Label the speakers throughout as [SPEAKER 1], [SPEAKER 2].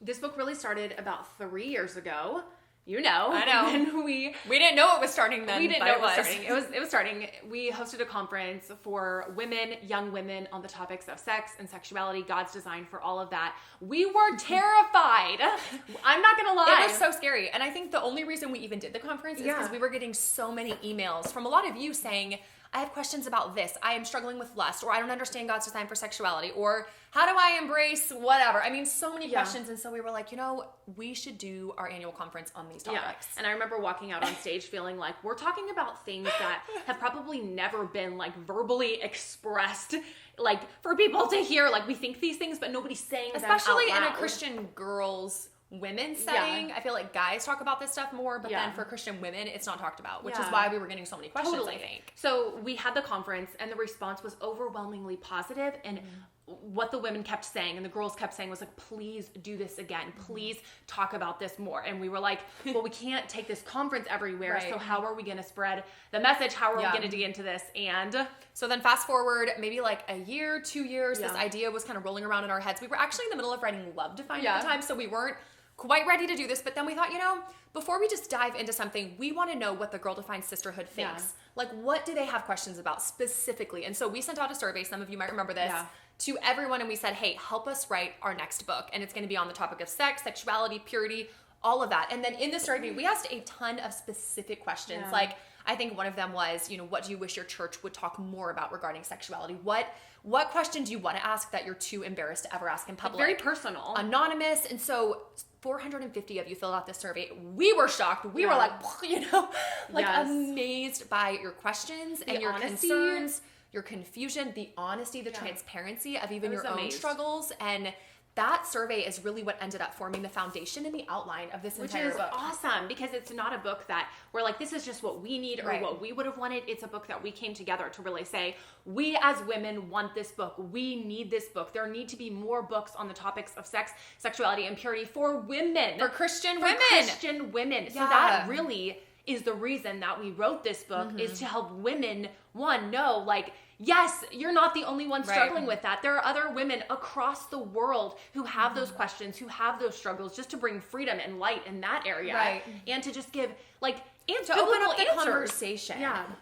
[SPEAKER 1] this book really started about 3 years ago. You know.
[SPEAKER 2] I know.
[SPEAKER 1] And we
[SPEAKER 2] didn't know it was starting then.
[SPEAKER 1] We didn't know it was starting. It was starting. We hosted a conference for women, young women, on the topics of sex and sexuality, God's design for all of that. We were terrified. I'm not going to lie.
[SPEAKER 2] It was so scary. And I think the only reason we even did the conference is because we were getting so many emails from a lot of you saying, I have questions about this. I am struggling with lust, or I don't understand God's design for sexuality, or how do I embrace whatever? I mean, so many questions. And so we were like, we should do our annual conference on these topics.
[SPEAKER 1] Yeah. And I remember walking out on stage feeling like we're talking about things that have probably never been like verbally expressed, like for people to hear. Like we think these things, but nobody's saying them out loud.
[SPEAKER 2] Especially in a Christian women setting. I feel like guys talk about this stuff more, but then for Christian women, it's not talked about, which is why we were getting so many questions, I think.
[SPEAKER 1] So we had the conference and the response was overwhelmingly positive, and what the women kept saying and the girls kept saying was like, please do this again. Please talk about this more. And we were like, well, we can't take this conference everywhere. So how are we going to spread the message? How are we going to dig into this? And
[SPEAKER 2] so then fast forward maybe like a year, 2 years, this idea was kind of rolling around in our heads. We were actually in the middle of writing Love Defined at the time, so we weren't quite ready to do this. But then we thought, before we just dive into something, we want to know what the Girl Defined Sisterhood thinks. Like, what do they have questions about specifically? And so we sent out a survey, some of you might remember this, to everyone, and we said, hey, help us write our next book. And it's going to be on the topic of sex, sexuality, purity, all of that. And then in the survey, we asked a ton of specific questions. Like, I think one of them was, what do you wish your church would talk more about regarding sexuality? What question do you want to ask that you're too embarrassed to ever ask in public?
[SPEAKER 1] Very personal.
[SPEAKER 2] Anonymous. And so 450 of you filled out this survey. We were shocked. We were like, amazed by your questions and your
[SPEAKER 1] honesty.
[SPEAKER 2] Concerns, your confusion, the honesty, the transparency of even your own struggles. And that survey is really what ended up forming the foundation and the outline of this entire book.
[SPEAKER 1] Which is awesome, because it's not a book that we're like, this is just what we need or what we would have wanted. It's a book that we came together to really say, we as women want this book. We need this book. There need to be more books on the topics of sex, sexuality, and purity for women.
[SPEAKER 2] For Christian women.
[SPEAKER 1] Christian women. So that really is the reason that we wrote this book, is to help women, know, like, yes, you're not the only one struggling with that. There are other women across the world who have those questions, who have those struggles, just to bring freedom and light in that area. And to just give,
[SPEAKER 2] to open up the conversation.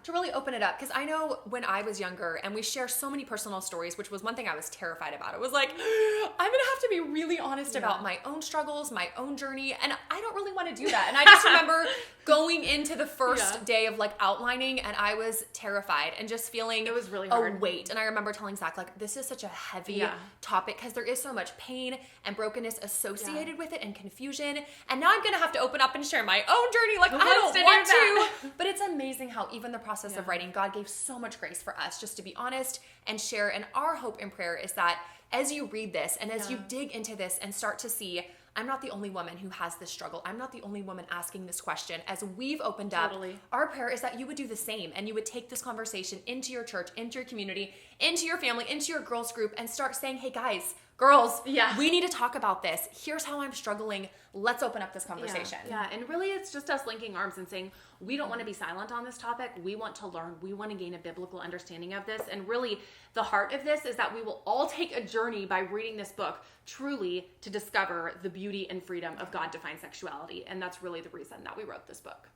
[SPEAKER 2] To really open it up. Because I know when I was younger, and we share so many personal stories, which was one thing I was terrified about. It was like, I'm going to have to be really honest about my own struggles, my own journey. And I don't really want to do that. And I just remember going into the first day of outlining, and I was terrified and just feeling
[SPEAKER 1] it was really hard.
[SPEAKER 2] A weight. And I remember telling Zach, this is such a heavy topic, because there is so much pain and brokenness associated with it, and confusion. And now I'm going to have to open up and share my own journey. I don't want to. But it's amazing how even the process of writing, God gave so much grace for us just to be honest and share. And our hope and prayer is that as you read this and as you dig into this and start to see, I'm not the only woman who has this struggle. I'm not the only woman asking this question. As we've opened up, our prayer is that you would do the same, and you would take this conversation into your church, into your community, into your family, into your girls group, and start saying, hey guys, girls, we need to talk about this. Here's how I'm struggling. Let's open up this conversation.
[SPEAKER 1] And really it's just us linking arms and saying, we don't want to be silent on this topic. We want to learn. We want to gain a biblical understanding of this. And really the heart of this is that we will all take a journey by reading this book truly to discover the beauty and freedom of God-defined sexuality. And that's really the reason that we wrote this book.